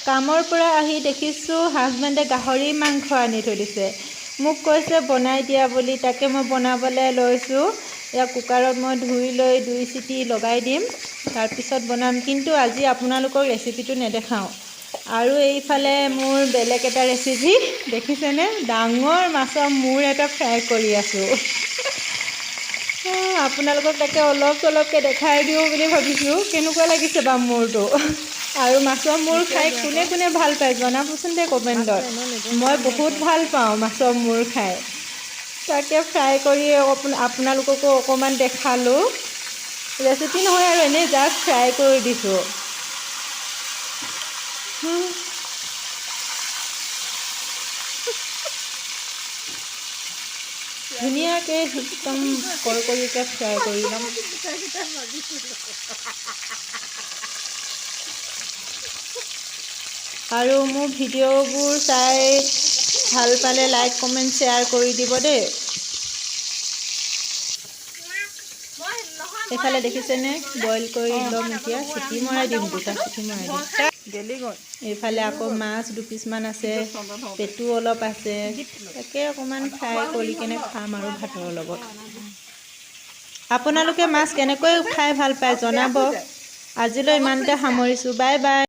কামৰ পৰা আহি দেখিছোঁ হাজবেণ্ডে গাহৰি মাংস আনি থৈ দিছে। মোক কৈছে বনাই দিয়া বুলি, তাকে মই বনাবলৈ লৈছোঁ। ইয়াক কুকাৰত মই ধুই লৈ 2 চিটি লগাই দিম, তাৰপিছত বনাম। কিন্তু আজি আপোনালোকক ৰেচিপিটো নেদেখাওঁ। আৰু এইফালে মোৰ বেলেগ এটা ৰেচিপি দেখিছেনে, ডাঙৰ মাছৰ মূৰ এটা ফ্ৰাই কৰি আছোঁ। আপোনালোকক তাকে অলপ চলপকৈ দেখাই দিওঁ বুলি ভাবিছোঁ। কেনেকুৱা লাগিছে বা মূৰটো? আৰু মাছৰ মূৰ খাই কোনে কোনে ভাল পায় জনাবচোন দে কমেণ্টত। মই বহুত ভাল পাওঁ মাছৰ মূৰ খাই। তাকে ফ্ৰাই কৰি আপোনালোককো অকণমান দেখালোঁ। ৰেচিপি নহয় আৰু এনেই জাষ্ট ফ্ৰাই কৰি দিছোঁ। ধুনীয়াকৈ একদম কৰকৰীয়াকৈ ফ্ৰাই কৰি ল'ম। আৰু মোৰ ভিডিঅ'বোৰ চাই ভাল পালে লাইক কমেণ্ট শ্বেয়াৰ কৰি দিব দেই। এইফালে দেখিছেনে বইল কৰি ল'ম, এতিয়া চিটি মৰাই দিম, 2টা চিটি মৰাই দিম। এইফালে আকৌ মাছ 2 পিচমান আছে, পেটু অলপ আছে, তাকে অকণমান ফ্ৰাই কৰি কেনে খাম আৰু ভাতৰ লগত। আপোনালোকে মাছ কেনেকৈ খাই ভাল পায় জনাব। আজিলৈ ইমানতে সামৰিছোঁ। Bye bye.